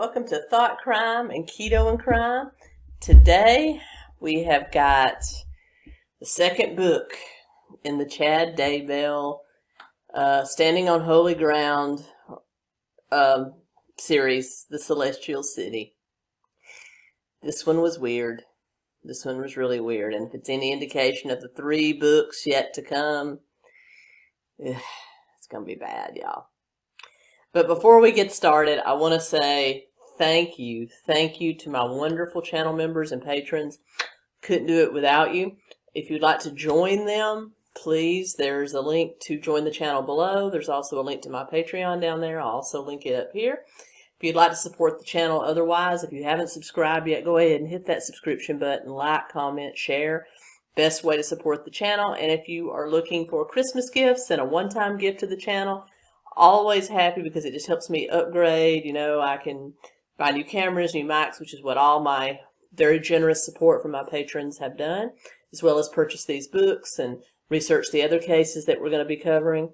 Welcome to Thought Crime and Keto and Crime. Today we have got the second book in the Chad Daybell Standing on Holy Ground series, The Celestial City. This one was weird. This one was really weird. And if it's any indication of the 3 books yet to come, it's going to be bad, y'all. But before we get started, I want to say thank you to my wonderful channel members and patrons. Couldn't do it without you. If you'd like to join them, please, there's a link to join the channel below. There's also a link to my Patreon down there. I'll also link it up here. If you'd like to support the channel otherwise, if you haven't subscribed yet, go ahead and hit that subscription button, like, comment, share. Best way to support the channel. And if you are looking for Christmas gifts and a one-time gift to the channel, always happy because it just helps me upgrade. You know, I can buy new cameras, new mics, which is what all my very generous support from my patrons have done, as well as purchase these books and research the other cases that we're going to be covering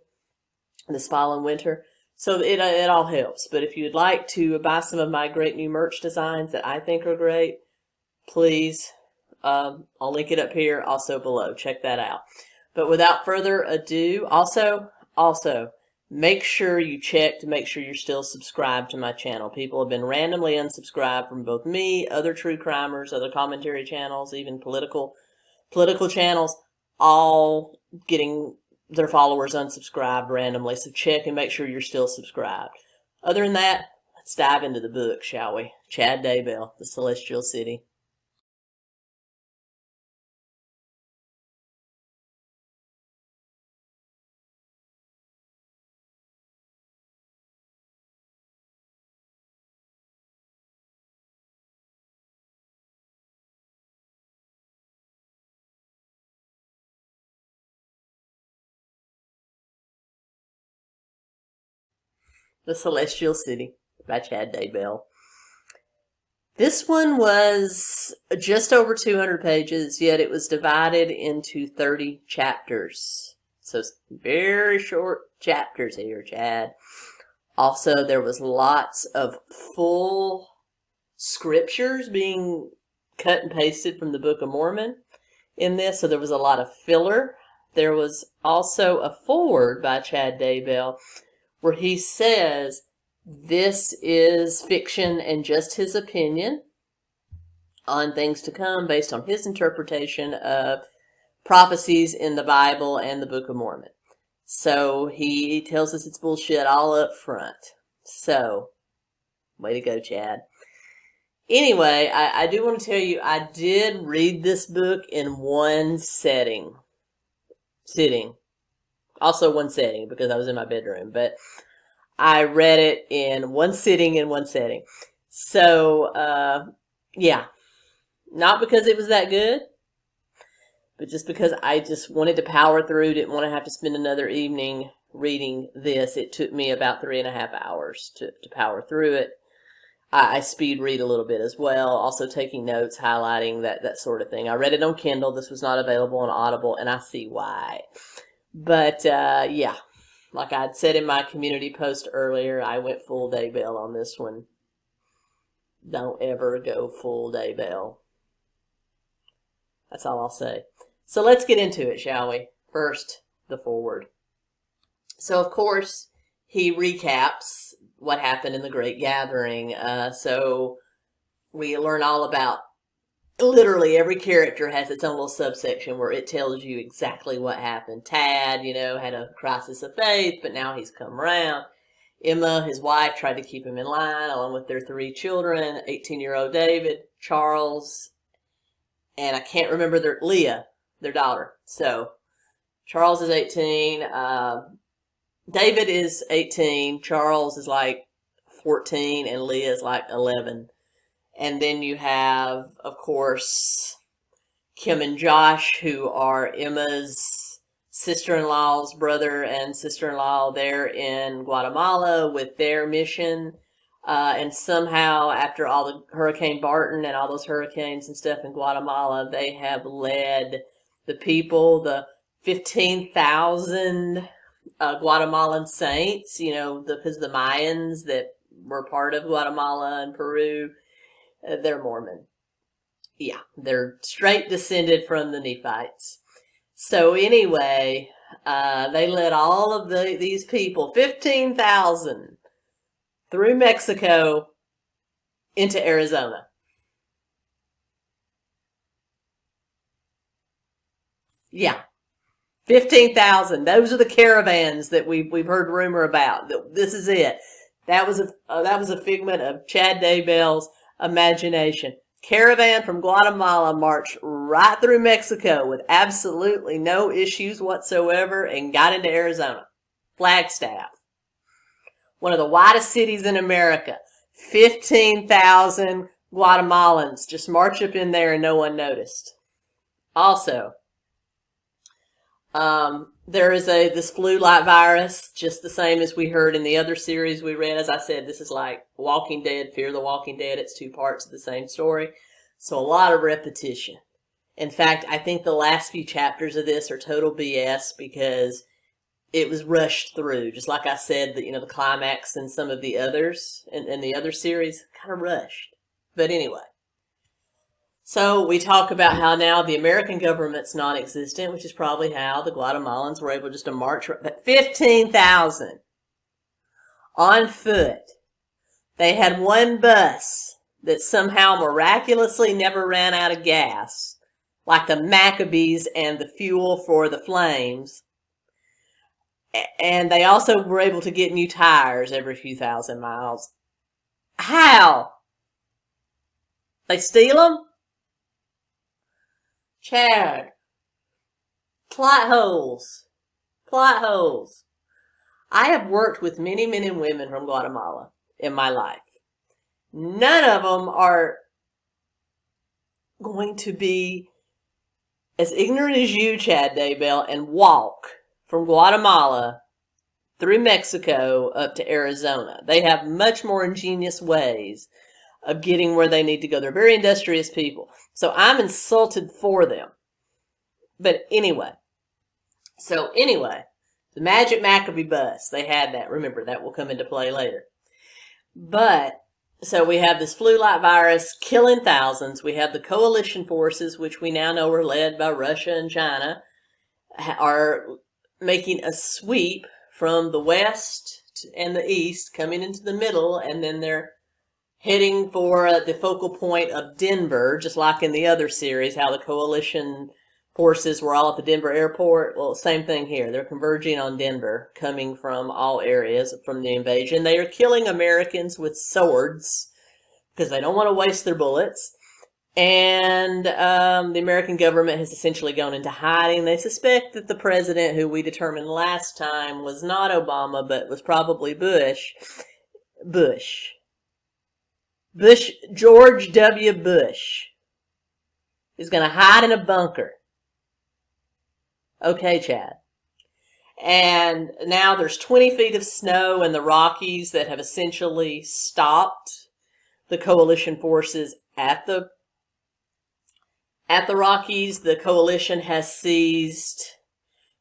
this fall and winter. So it all helps. But if you'd like to buy some of my great new merch designs that I think are great, please, I'll link it up here, also below. Check that out. But without further ado, also, make sure you check to make sure you're still subscribed to my channel. People have been randomly unsubscribed from both me, other true crimers, other commentary channels, even political channels, all getting their followers unsubscribed randomly. So check and make sure you're still subscribed. Other than that, let's dive into the book, shall we? Chad Daybell, The Celestial City. The Celestial City by Chad Daybell. This one was just over 200 pages, yet it was divided into 30 chapters. So very short chapters here, Chad. Also, there was lots of full scriptures being cut and pasted from the Book of Mormon in this, so there was a lot of filler. There was also a foreword by Chad Daybell where he says this is fiction and just his opinion on things to come based on his interpretation of prophecies in the Bible and the Book of Mormon. So he tells us it's bullshit all up front. So, way to go, Chad. Anyway, I do want to tell you, I did read this book in one sitting. Also one setting, because I was in my bedroom. But I read it in one sitting in one setting. So, yeah. Not because it was that good, but just because I just wanted to power through, didn't want to have to spend another evening reading this. It took me about 3.5 hours to power through it. I speed read a little bit as well, also taking notes, highlighting, that sort of thing. I read it on Kindle. This was not available on Audible, and I see why. But, yeah, like I'd said in my community post earlier, I went full Daybell on this one. Don't ever go full Daybell. That's all I'll say. So let's get into it, shall we? First, the foreword. So, of course, he recaps what happened in the Great Gathering. So we learn all about, literally every character has its own little subsection where it tells you exactly what happened. Tad, you know, had a crisis of faith, but now he's come around. Emma, his wife, tried to keep him in line along with their 3 children, 18-year-old David, Charles, and I can't remember Leah, their daughter. So Charles is 18. David is 18. Charles is like 14, and Leah is like 11. And then you have, of course, Kim and Josh, who are Emma's sister-in-law's brother and sister-in-law. They're in Guatemala with their mission. And somehow, after all the Hurricane Barton and all those hurricanes and stuff in Guatemala, they have led the people, the 15,000 Guatemalan saints, you know, because the Mayans that were part of Guatemala and Peru. They're Mormon. Yeah, they're straight descended from the Nephites. So anyway, they led all of these people, 15,000, through Mexico into Arizona. Yeah, 15,000. Those are the caravans that we've heard rumor about. This is it. That was a figment of Chad Daybell's imagination. Caravan from Guatemala marched right through Mexico with absolutely no issues whatsoever and got into Arizona. Flagstaff, one of the whitest cities in America. 15,000 Guatemalans just march up in there and no one noticed. Also, there is this flu-like virus, just the same as we heard in the other series we read. As I said, this is like Walking Dead, Fear the Walking Dead. It's two parts of the same story. So a lot of repetition. In fact, I think the last few chapters of this are total BS because it was rushed through. Just like I said, the climax in some of the others, in the other series, kind of rushed. But anyway. So we talk about how now the American government's non-existent, which is probably how the Guatemalans were able just to march. But 15,000 on foot. They had one bus that somehow miraculously never ran out of gas, like the Maccabees and the fuel for the flames. And they also were able to get new tires every few thousand miles. How? They steal them? Chad. Plot holes. Plot holes. I have worked with many men and women from Guatemala in my life. None of them are going to be as ignorant as you, Chad Daybell, and walk from Guatemala through Mexico up to Arizona. They have much more ingenious ways of getting where they need to go. They're very industrious people. So I'm insulted for them. But anyway. The Magic Maccabee bus. They had that. Remember, that will come into play later. But, so we have this flu-like virus killing thousands. We have the coalition forces, which we now know are led by Russia and China, are making a sweep from the west and the east, coming into the middle, and then they're heading for the focal point of Denver, just like in the other series, how the coalition forces were all at the Denver airport. Well, same thing here. They're converging on Denver, coming from all areas from the invasion. They are killing Americans with swords because they don't want to waste their bullets. And the American government has essentially gone into hiding. They suspect that the president, who we determined last time was not Obama, but was probably George W. Bush, is going to hide in a bunker. Okay, Chad. And now there's 20 feet of snow in the Rockies that have essentially stopped the coalition forces at the Rockies. The coalition has seized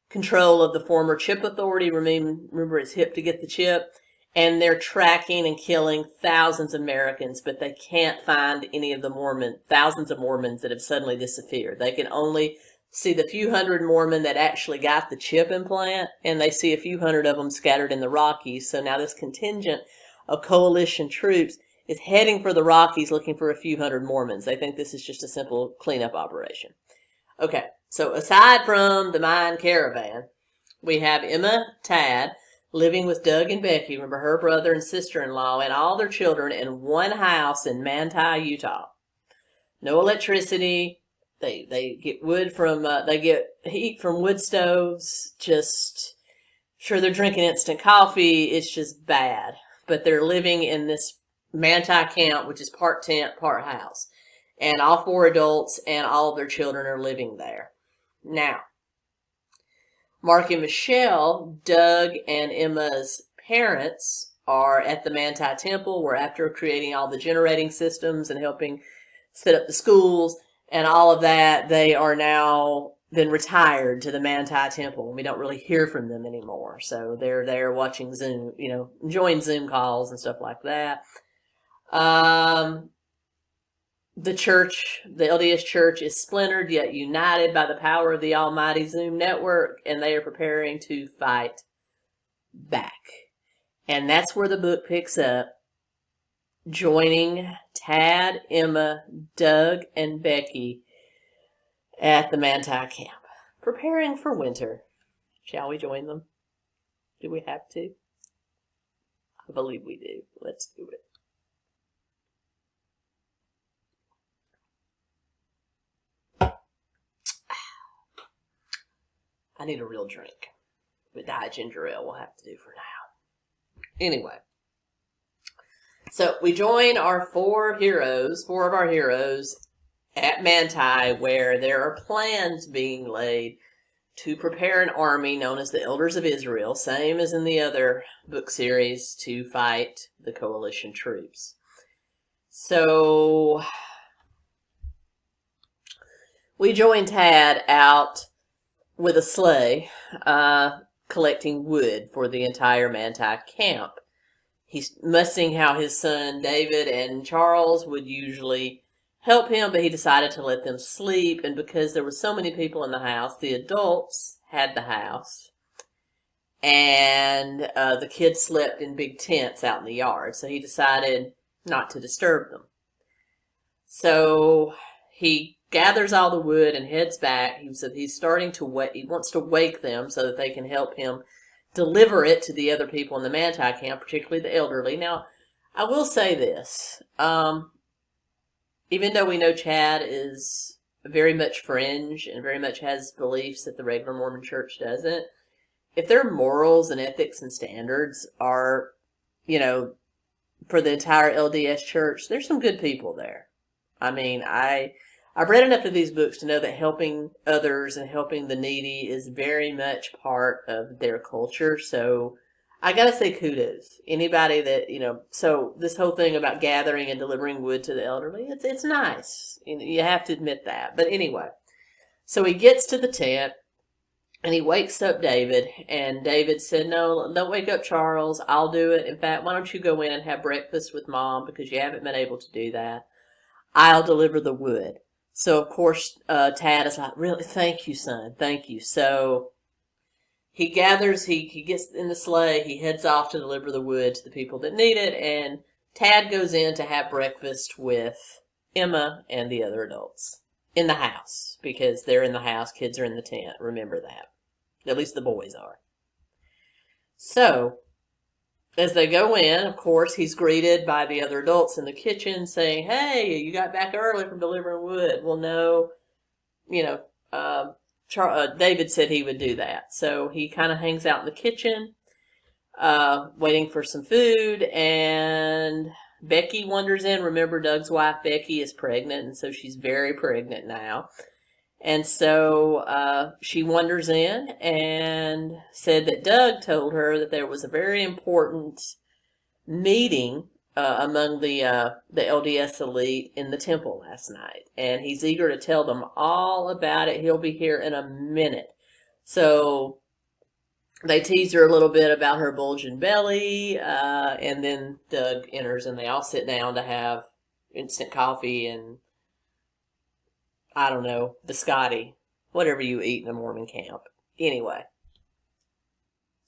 control of the former Chip Authority. Remember, it's hip to get the chip. And they're tracking and killing thousands of Americans, but they can't find any of the thousands of Mormons that have suddenly disappeared. They can only see the few hundred Mormon that actually got the chip implant, and they see a few hundred of them scattered in the Rockies. So now this contingent of coalition troops is heading for the Rockies looking for a few hundred Mormons. They think this is just a simple cleanup operation. Okay, so aside from the Mayan caravan, we have Emma Tad living with Doug and Becky, remember her brother and sister-in-law, and all their children in one house in Manti, Utah. No electricity. They get wood from, they get heat from wood stoves. Just, sure, they're drinking instant coffee. It's just bad. But they're living in this Manti camp, which is part tent, part house. And all 4 adults and all of their children are living there. Now, Mark and Michelle, Doug and Emma's parents, are at the Manti Temple, where after creating all the generating systems and helping set up the schools and all of that, they are now then retired to the Manti Temple, and we don't really hear from them anymore. So they're there watching Zoom, enjoying Zoom calls and stuff like that. The church, the LDS church, is splintered yet united by the power of the almighty Zoom network, and they are preparing to fight back. And that's where the book picks up, joining Tad, Emma, Doug, and Becky at the Manti camp, preparing for winter. Shall we join them? Do we have to? I believe we do. Let's do it. I need a real drink. But Diet Ginger Ale we'll have to do for now. Anyway. So we join our four of our heroes, at Manti, where there are plans being laid to prepare an army known as the Elders of Israel, same as in the other book series, to fight the coalition troops. So we join Tad out with a sleigh, collecting wood for the entire Manti camp. He's missing how his son David and Charles would usually help him, but he decided to let them sleep. And because there were so many people in the house, the adults had the house, and the kids slept in big tents out in the yard. So he decided not to disturb them. So he gathers all the wood and heads back. He said he's starting to wait. He wants to wake them so that they can help him deliver it to the other people in the Manti camp, particularly the elderly. Now, I will say this. Even though we know Chad is very much fringe and very much has beliefs that the regular Mormon church doesn't, if their morals and ethics and standards are, for the entire LDS church, there's some good people there. I mean, I've read enough of these books to know that helping others and helping the needy is very much part of their culture. So I gotta say kudos. Anybody that, so this whole thing about gathering and delivering wood to the elderly, it's nice. You have to admit that. But anyway, so he gets to the tent and he wakes up David, and David said, "No, don't wake up Charles. I'll do it. In fact, why don't you go in and have breakfast with Mom, because you haven't been able to do that. I'll deliver the wood." So, of course, Tad is like, "Really? Thank you, son. Thank you." So he gathers, he gets in the sleigh, he heads off to deliver the wood to the people that need it, and Tad goes in to have breakfast with Emma and the other adults in the house, because they're in the house, kids are in the tent. Remember that. At least the boys are. So as they go in, of course, he's greeted by the other adults in the kitchen saying, "Hey, you got back early from delivering wood." Well, no, David said he would do that. So he kind of hangs out in the kitchen, waiting for some food, and Becky wanders in. Remember, Doug's wife, Becky, is pregnant, and so she's very pregnant now. And so she wanders in and said that Doug told her that there was a very important meeting among the LDS elite in the temple last night. And he's eager to tell them all about it. He'll be here in a minute. So they tease her a little bit about her bulging belly. And then Doug enters and they all sit down to have instant coffee and, I don't know, biscotti, whatever you eat in a Mormon camp. Anyway.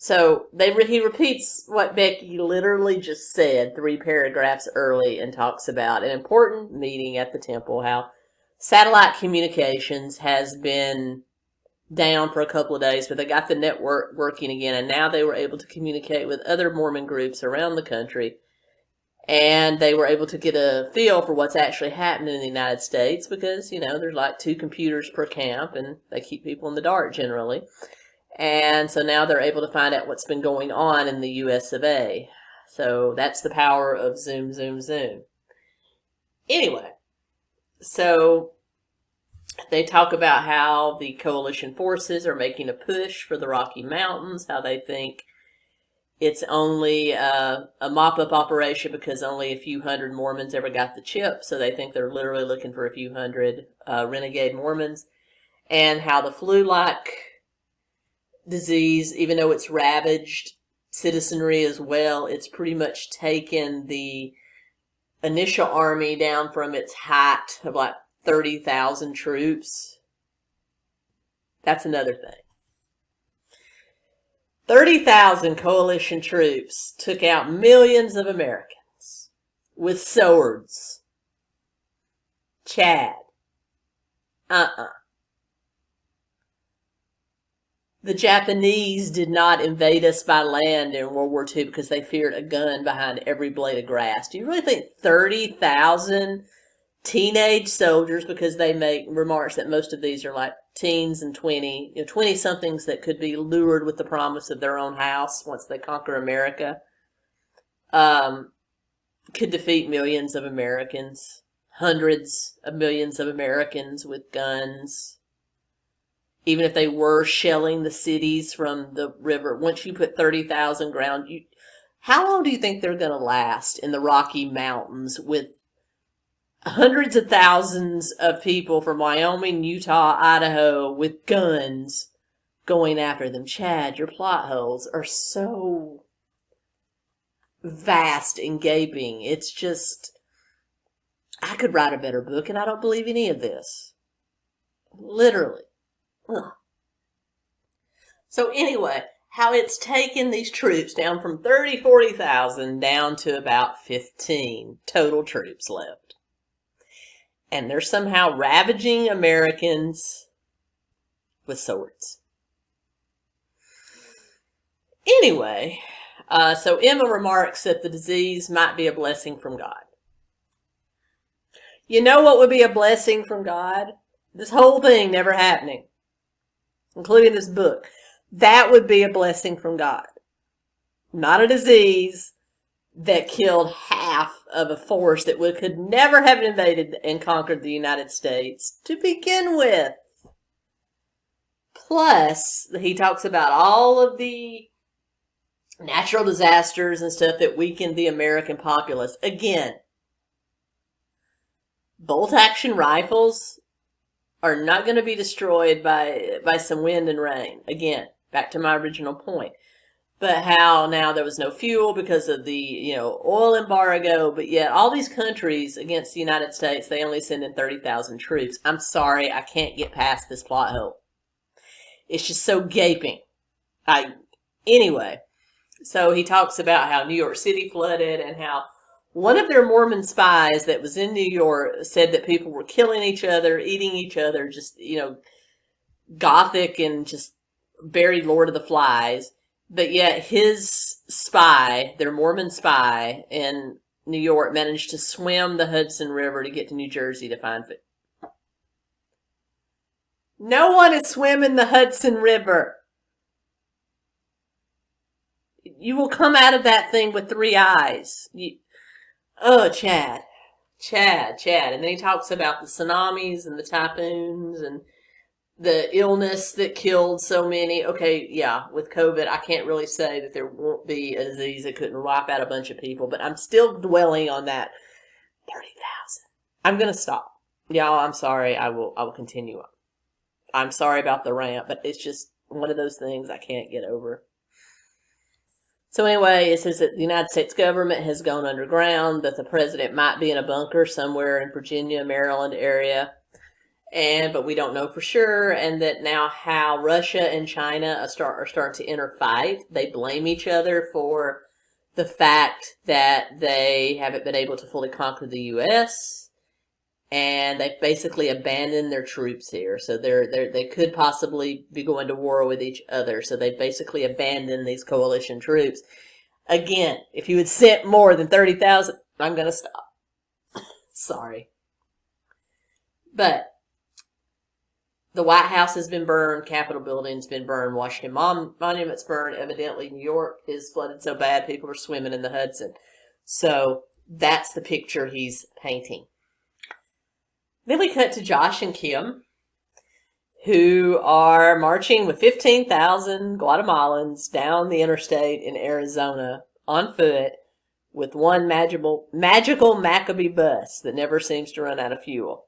So he repeats what Becky literally just said 3 paragraphs early, and talks about an important meeting at the temple, how satellite communications has been down for a couple of days, but they got the network working again, and now they were able to communicate with other Mormon groups around the country. And they were able to get a feel for what's actually happening in the United States, because, there's like 2 computers per camp and they keep people in the dark generally. And so now they're able to find out what's been going on in the US of A. So that's the power of Zoom, Zoom, Zoom. Anyway, so they talk about how the coalition forces are making a push for the Rocky Mountains, how they think it's only a mop-up operation because only a few hundred Mormons ever got the chip. So they think they're literally looking for a few hundred renegade Mormons. and how the flu-like disease, even though it's ravaged citizenry as well, it's pretty much taken the initial army down from its height of like 30,000 troops. That's another thing. 30,000 coalition troops took out millions of Americans with swords. Chad. The Japanese did not invade us by land in World War II because they feared a gun behind every blade of grass. Do you really think 30,000 teenage soldiers, because they make remarks that most of these are like teens and 20-somethings that could be lured with the promise of their own house once they conquer America, could defeat millions of Americans, hundreds of millions of Americans with guns? Even if they were shelling the cities from the river, once you put 30,000 ground, how long do you think they're going to last in the Rocky Mountains with hundreds of thousands of people from Wyoming, Utah, Idaho with guns going after them? Chad, your plot holes are so vast and gaping. It's just, I could write a better book, and I don't believe any of this. Literally. Ugh. So anyway, how it's taken these troops down from 40,000 down to about 15 total troops left. And they're somehow ravaging Americans with swords. Anyway, so Emma remarks that the disease might be a blessing from God. You know what would be a blessing from God? This whole thing never happening, including this book. That would be a blessing from God. Not a disease that killed half of a force that could never have invaded and conquered the United States to begin with. Plus, he talks about all of the natural disasters and stuff that weakened the American populace. Again, bolt-action rifles are not going to be destroyed by some wind and rain. Again, back to my original point. But how now there was no fuel because of the oil embargo, but yet all these countries against the United States, they only send in 30,000 troops. I'm sorry, I can't get past this plot hole. It's just so gaping. Anyway, so he talks about how New York City flooded and how one of their Mormon spies that was in New York said that people were killing each other, eating each other, just, gothic and just very Lord of the Flies. But yet his spy, their Mormon spy in New York, managed to swim the Hudson River to get to New Jersey to find food. No one is swimming the Hudson River. You will come out of that thing with 3 eyes. Chad. And then he talks about the tsunamis and the typhoons and the illness that killed so many. Okay, yeah, with COVID, I can't really say that there won't be a disease that couldn't wipe out a bunch of people, but I'm still dwelling on that 30,000. I'm going to stop. Y'all, I'm sorry. I will continue on. I'm sorry about the rant, but it's just one of those things I can't get over. So anyway, it says that the United States government has gone underground, that the president might be in a bunker somewhere in Virginia, Maryland area, but we don't know for sure, and that now how Russia and China are starting to interfight. They blame each other for the fact that they haven't been able to fully conquer the U.S., and they've basically abandoned their troops here. So they could possibly be going to war with each other. So they basically abandoned these coalition troops. Again, if you had sent more than 30,000, I'm going to stop. Sorry. But the White House has been burned. Capitol building's been burned. Washington Monument's burned. Evidently, New York is flooded so bad people are swimming in the Hudson. So that's the picture he's painting. Then we cut to Josh and Kim, who are marching with 15,000 Guatemalans down the interstate in Arizona on foot with one magical Maccabee bus that never seems to run out of fuel.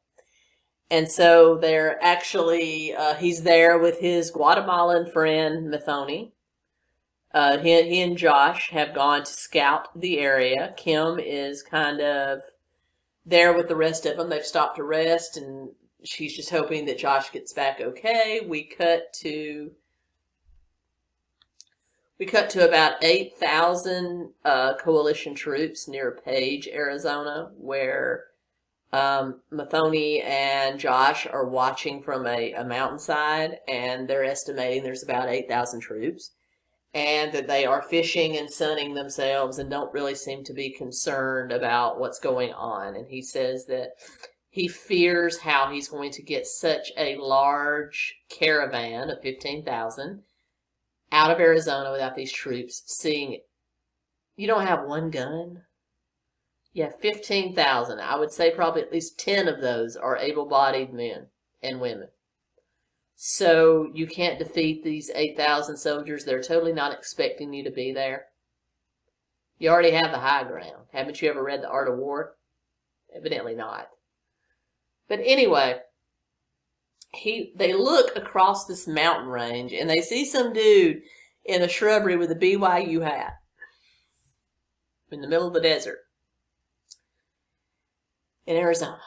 And so they're actually, he's there with his Guatemalan friend, Mathoni. He and Josh have gone to scout the area. Kim is kind of there with the rest of them. They've stopped to rest, and she's just hoping that Josh gets back okay. We cut to about 8,000 coalition troops near Page, Arizona, where Mathoni and Josh are watching from a mountainside, and they're estimating there's about 8,000 troops, and that they are fishing and sunning themselves and don't really seem to be concerned about what's going on. And he says that he fears how he's going to get such a large caravan of 15,000 out of Arizona without these troops seeing it. You don't have one gun? Yeah, 15,000. I would say probably at least 10 of those are able-bodied men and women. So you can't defeat these 8,000 soldiers. They're totally not expecting you to be there. You already have the high ground. Haven't you ever read The Art of War? Evidently not. But anyway, they look across this mountain range and they see some dude in the shrubbery with a BYU hat in the middle of the desert in Arizona.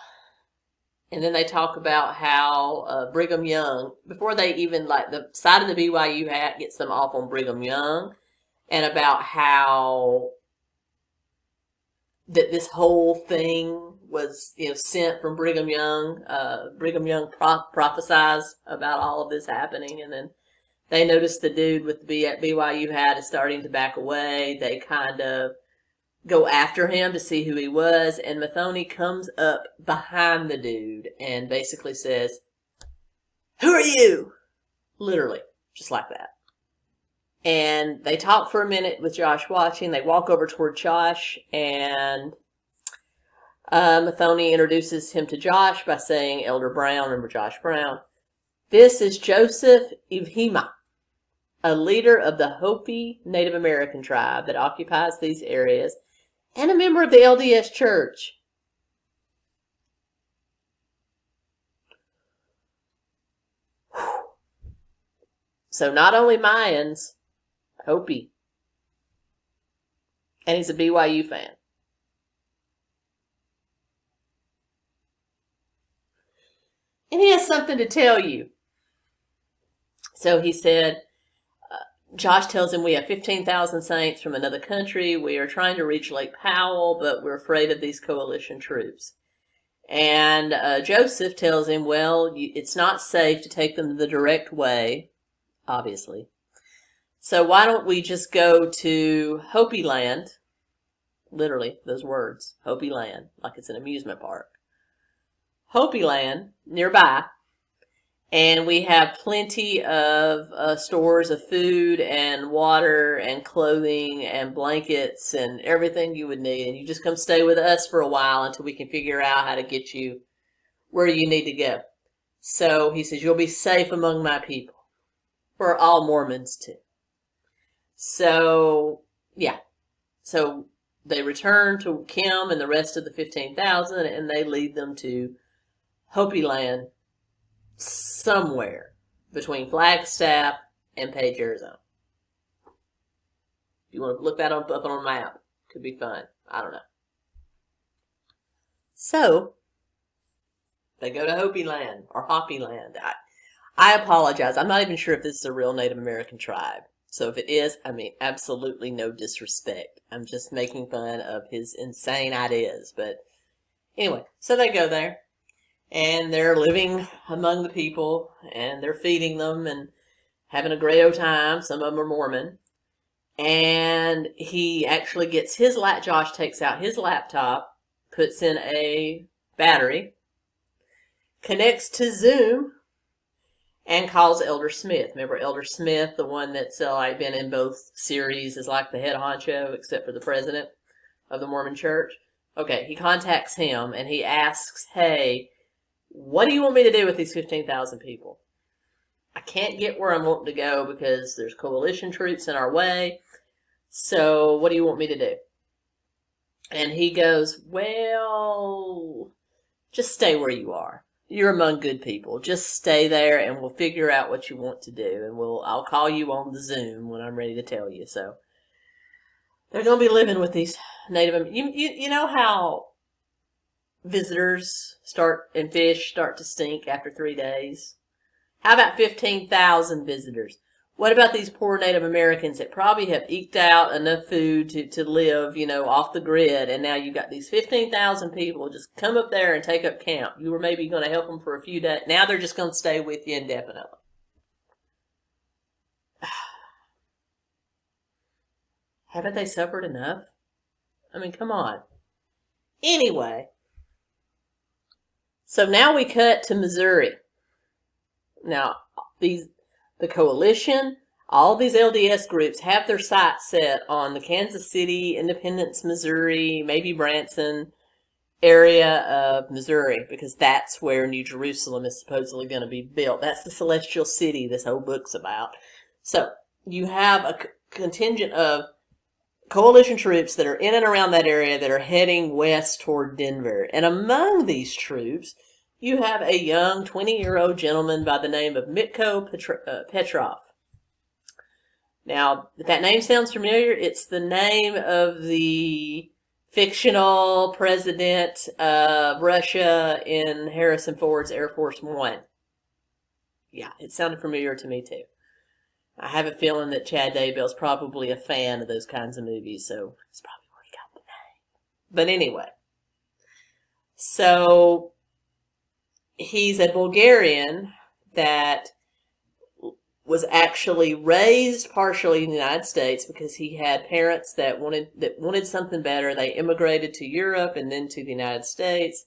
And then they talk about how Brigham Young, before they even, like, the side of the BYU hat gets them off on Brigham Young, and about how that this whole thing was, sent from Brigham Young. Brigham Young prophesies about all of this happening, and then they notice the dude with the BYU hat is starting to back away. They kind of go after him to see who he was, and Mathoni comes up behind the dude and basically says, "Who are you?" Literally, just like that. And they talk for a minute with Josh watching. They walk over toward Josh, and Mathoni introduces him to Josh by saying, Elder Brown, remember Josh Brown, "This is Joseph Ivhima, a leader of the Hopi Native American tribe that occupies these areas, and a member of the LDS Church." So not only Mayans, Hopi. And he's a BYU fan. And he has something to tell you. So he said, Josh tells him, "We have 15,000 saints from another country. We are trying to reach Lake Powell, but we're afraid of these coalition troops." And Joseph tells him, "Well, it's not safe to take them the direct way, obviously. So why don't we just go to Hopi Land?" Literally, those words, Hopi Land, like it's an amusement park. Hopi Land, nearby. And we have plenty of stores of food and water and clothing and blankets and everything you would need. And you just come stay with us for a while until we can figure out how to get you where you need to go. So he says, "You'll be safe among my people." For all Mormons too. So, yeah. So they return to Kim and the rest of the 15,000, and they lead them to Hopi Land, somewhere between Flagstaff and Page, Arizona. If you want to look that up on a map, could be fun. I don't know. So they go to Hopi Land, or Hopi Land. I apologize. I'm not even sure if this is a real Native American tribe. So if it is, I mean, absolutely no disrespect. I'm just making fun of his insane ideas. But anyway, so they go there. And they're living among the people, and they're feeding them and having a great old time. Some of them are Mormon. And he actually gets Josh takes out his laptop, puts in a battery, connects to Zoom, and calls Elder Smith. Remember Elder Smith, the one that's been in both series, is like the head honcho, except for the president of the Mormon Church. Okay, he contacts him, and he asks, "Hey, what do you want me to do with these 15,000 people? I can't get where I'm wanting to go because there's coalition troops in our way. So what do you want me to do?" And he goes, "Well, just stay where you are. You're among good people. Just stay there and we'll figure out what you want to do. And I'll call you on the Zoom when I'm ready to tell you. So they're going to be living with these Native, you know how visitors and fish start to stink after 3 days? How about 15,000 visitors? What about these poor Native Americans that probably have eked out enough food to live, off the grid, and now you've got these 15,000 people just come up there and take up camp. You were maybe going to help them for a few days. Now they're just going to stay with you indefinitely. Haven't they suffered enough? I mean, come on. Anyway, so now we cut to Missouri. Now, the coalition, all these LDS groups have their sights set on the Kansas City, Independence, Missouri, maybe Branson area of Missouri, because that's where New Jerusalem is supposedly going to be built. That's the celestial city this whole book's about. So you have a contingent of coalition troops that are in and around that area that are heading west toward Denver. And among these troops, you have a young 20-year-old gentleman by the name of Mitko Petrov. Now, if that name sounds familiar, it's the name of the fictional president of Russia in Harrison Ford's Air Force One. Yeah, it sounded familiar to me too. I have a feeling that Chad Daybell is probably a fan of those kinds of movies, so that's probably where he got the name. But anyway, so he's a Bulgarian that was actually raised partially in the United States because he had parents that wanted something better. They immigrated to Europe and then to the United States,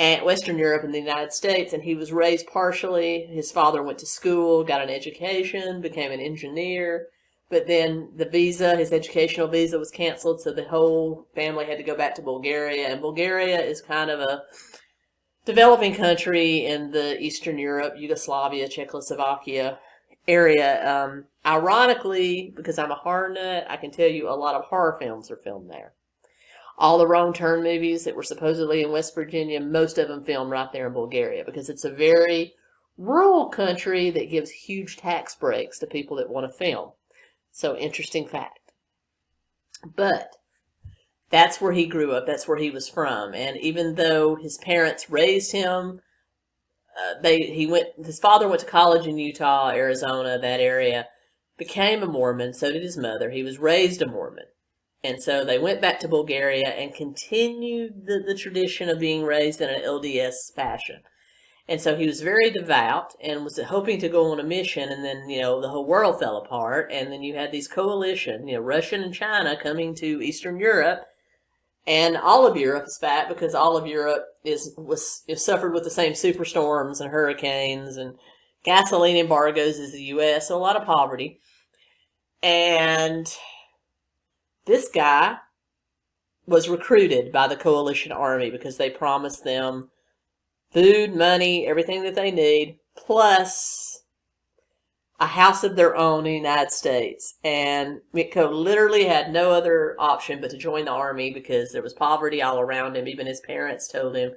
and Western Europe and the United States, and he was raised partially. His father went to school, got an education, became an engineer, but then his educational visa was canceled, so the whole family had to go back to Bulgaria, and Bulgaria is kind of a developing country in the Eastern Europe, Yugoslavia, Czechoslovakia area. Ironically, because I'm a horror nut, I can tell you a lot of horror films are filmed there. All the Wrong Turn movies that were supposedly in West Virginia, most of them filmed right there in Bulgaria because it's a very rural country that gives huge tax breaks to people that want to film. So, interesting fact. But that's where he grew up. That's where he was from. And even though his parents raised him, his father went to college in Utah, Arizona, that area, became a Mormon. So did his mother. He was raised a Mormon. And so they went back to Bulgaria and continued the tradition of being raised in an LDS fashion. And so he was very devout and was hoping to go on a mission, and then, the whole world fell apart. And then you had these coalition, Russia and China coming to Eastern Europe. And all of Europe is fat because all of Europe is suffered with the same superstorms and hurricanes and gasoline embargoes as the U.S., so a lot of poverty. And this guy was recruited by the coalition army because they promised them food, money, everything that they need, plus a house of their own in the United States. And Mitko literally had no other option but to join the army because there was poverty all around him. Even his parents told him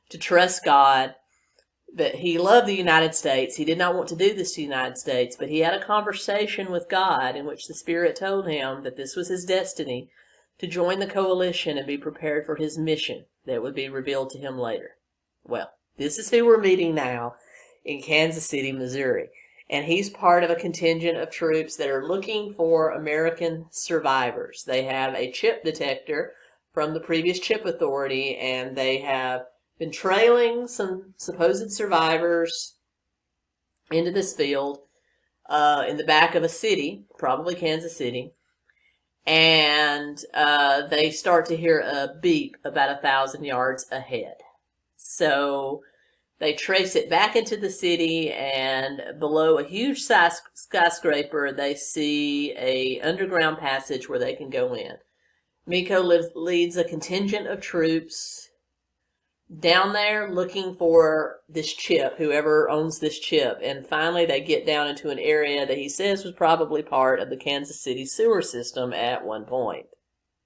to trust God. But he loved the United States. He did not want to do this to the United States, but he had a conversation with God in which the Spirit told him that this was his destiny, to join the coalition and be prepared for his mission that would be revealed to him later. Well, this is who we're meeting now in Kansas City, Missouri. And he's part of a contingent of troops that are looking for American survivors. They have a chip detector from the previous chip authority, and they have been trailing some supposed survivors into this field in the back of a city, probably Kansas City. And they start to hear a beep about 1,000 yards ahead. So they trace it back into the city, and below a huge skyscraper, they see a underground passage where they can go in. Mitko leads a contingent of troops down there looking for this chip, whoever owns this chip. And finally, they get down into an area that he says was probably part of the Kansas City sewer system at one point.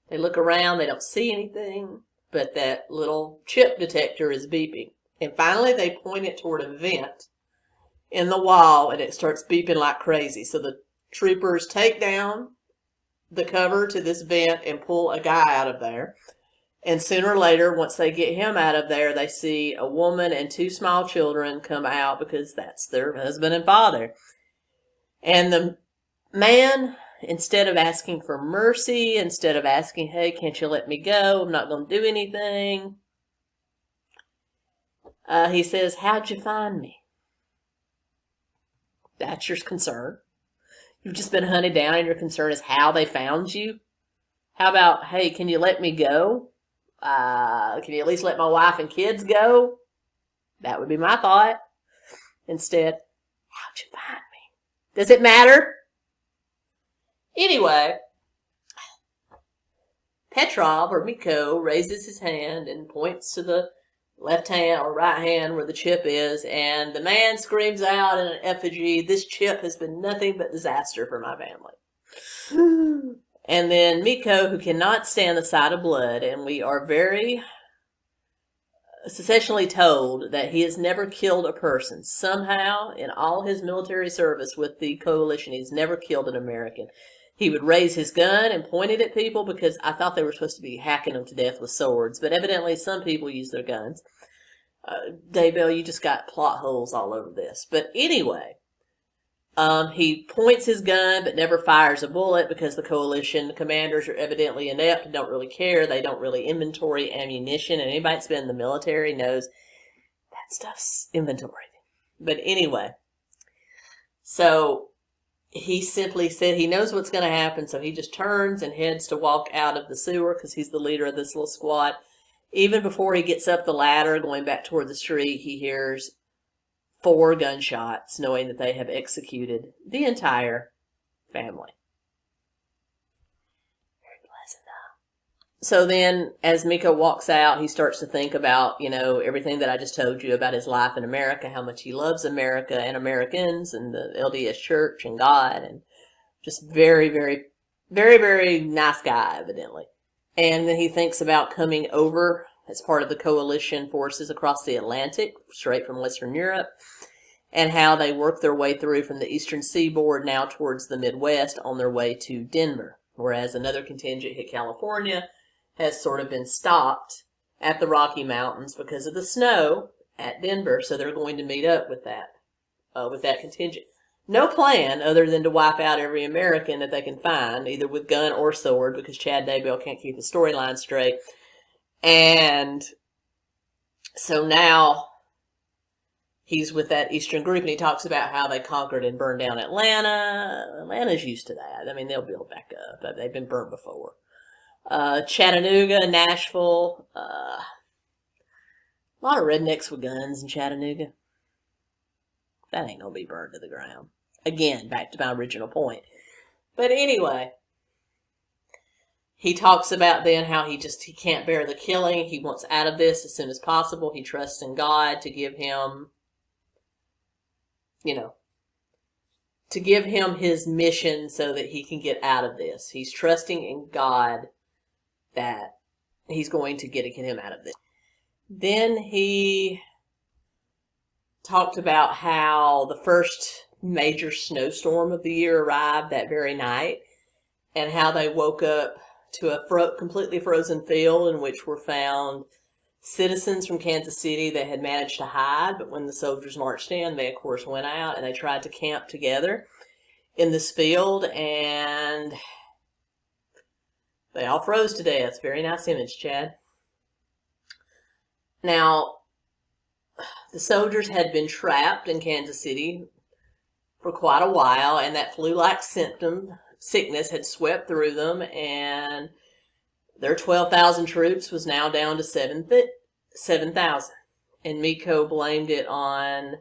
They look around, they don't see anything, but that little chip detector is beeping. And finally, they point it toward a vent in the wall, and it starts beeping like crazy. So the troopers take down the cover to this vent and pull a guy out of there. And sooner or later, once they get him out of there, they see a woman and 2 small children come out because that's their husband and father. And the man, instead of asking for mercy, instead of asking, hey, can't you let me go? I'm not going to do anything. He says, how'd you find me? That's your concern. You've just been hunted down and your concern is how they found you. How about, hey, can you let me go? Can you at least let my wife and kids go? That would be my thought. Instead, how'd you find me? Does it matter? Anyway, Petrov or Miko raises his hand and points to the left hand or right hand where the chip is, and the man screams out in an effigy, this chip has been nothing but disaster for my family. And then Miko, who cannot stand the sight of blood, and we are very successfully told that he has never killed a person. Somehow, in all his military service with the coalition, he's never killed an American. He would raise his gun and point it at people because I thought they were supposed to be hacking them to death with swords, but evidently some people use their guns. Daybell, you just got plot holes all over this. But anyway, he points his gun but never fires a bullet because the coalition commanders are evidently inept and don't really care. They don't really inventory ammunition, and anybody that's been in the military knows that stuff's inventoried. But anyway, so he simply said he knows what's going to happen, so he just turns and heads to walk out of the sewer because he's the leader of this little squad. Even before he gets up the ladder going back toward the street, he hears 4 gunshots, knowing that they have executed the entire family. Very pleasant, huh? So then, as Miko walks out, he starts to think about, everything that I just told you about his life in America, how much he loves America and Americans and the LDS Church and God, and just very, very, very, very nice guy, evidently. And then he thinks about coming over as part of the coalition forces across the Atlantic, straight from Western Europe, and how they work their way through from the eastern seaboard now towards the Midwest on their way to Denver, whereas another contingent hit California has sort of been stopped at the Rocky Mountains because of the snow at Denver, so they're going to meet up with that contingent. No plan other than to wipe out every American that they can find, either with gun or sword, because Chad Daybell can't keep the storyline straight. And so now he's with that Eastern group, and he talks about how they conquered and burned down Atlanta. Atlanta's used to that. I mean, they'll build back up. They've been burnt before. Chattanooga, Nashville. A lot of rednecks with guns in Chattanooga. That ain't going to be burned to the ground. Again, back to my original point. But anyway, he talks about then how he can't bear the killing. He wants out of this as soon as possible. He trusts in God to give him, to give him his mission so that he can get out of this. He's trusting in God that he's going to get him out of this. Then he talked about how the first major snowstorm of the year arrived that very night, and how they woke up to a completely frozen field in which were found citizens from Kansas City that had managed to hide, but when the soldiers marched in, they of course went out and they tried to camp together in this field, and they all froze to death. Very nice image, Chad. Now, the soldiers had been trapped in Kansas City for quite a while, and that flu-like sickness had swept through them, and their 12,000 troops was now down to 7,000. And Miko blamed it on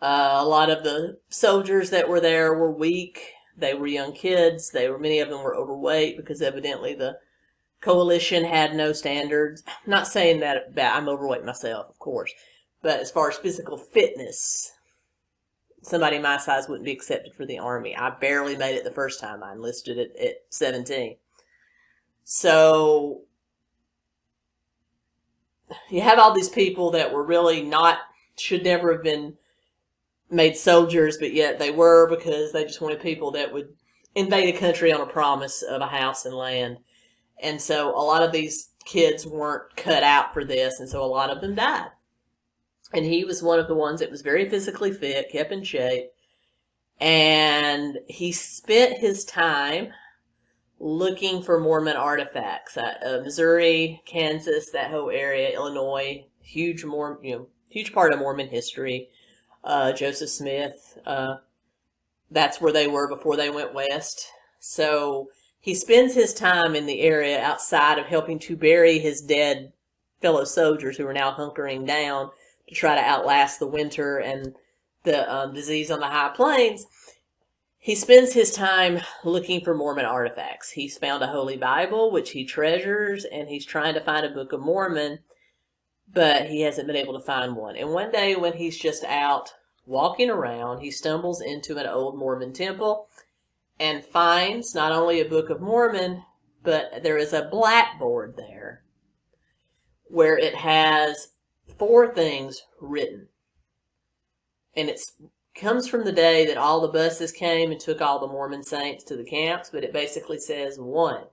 a lot of the soldiers that were there were weak. They were young kids. Many of them were overweight because evidently the coalition had no standards. I'm not saying that I'm overweight myself, of course. But as far as physical fitness, somebody my size wouldn't be accepted for the Army. I barely made it the first time. I enlisted at 17. So you have all these people that were really not, should never have been made soldiers, but yet they were, because they just wanted people that would invade a country on a promise of a house and land. And so a lot of these kids weren't cut out for this, and so a lot of them died. And he was one of the ones that was very physically fit, kept in shape, and he spent his time looking for Mormon artifacts. Missouri, Kansas, that whole area, Illinois, huge part of Mormon history. Joseph Smith, that's where they were before they went west. So he spends his time in the area outside of helping to bury his dead fellow soldiers who are now hunkering down to try to outlast the winter and the disease on the high plains. He spends his time looking for Mormon artifacts. He's found a Holy Bible, which he treasures, and he's trying to find a Book of Mormon, but he hasn't been able to find one. And one day when he's just out walking around, he stumbles into an old Mormon temple and finds not only a Book of Mormon, but there is a blackboard there where it has 4 things written. And it comes from the day that all the buses came and took all the Mormon saints to the camps, but it basically says, 1,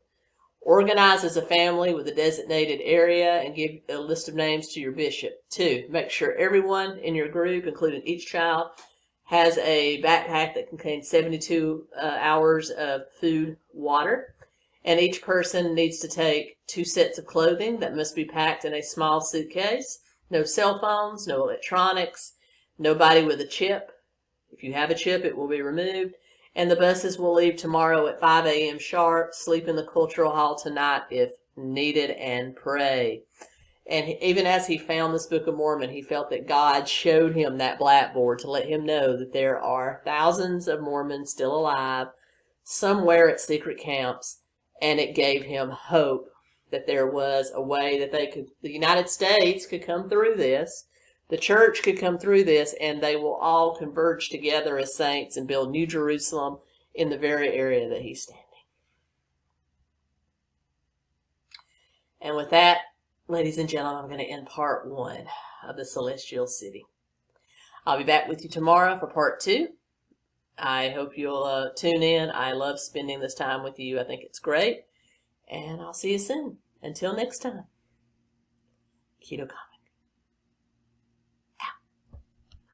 organize as a family with a designated area and give a list of names to your bishop. 2, make sure everyone in your group, including each child, has a backpack that contains 72 hours of food, water, and each person needs to take 2 sets of clothing that must be packed in a small suitcase. No cell phones, no electronics, nobody with a chip. If you have a chip, it will be removed. And the buses will leave tomorrow at 5 a.m. sharp. Sleep in the cultural hall tonight if needed, and pray. And even as he found this Book of Mormon, he felt that God showed him that blackboard to let him know that there are thousands of Mormons still alive somewhere at secret camps. And it gave him hope that there was a way that the United States could come through this. The church could come through this, and they will all converge together as saints and build New Jerusalem in the very area that he's standing. And with that, ladies and gentlemen, I'm going to end part 1 of the Celestial City. I'll be back with you tomorrow for part 2. I hope you'll tune in. I love spending this time with you. I think it's great. And I'll see you soon. Until next time. Keto Kami.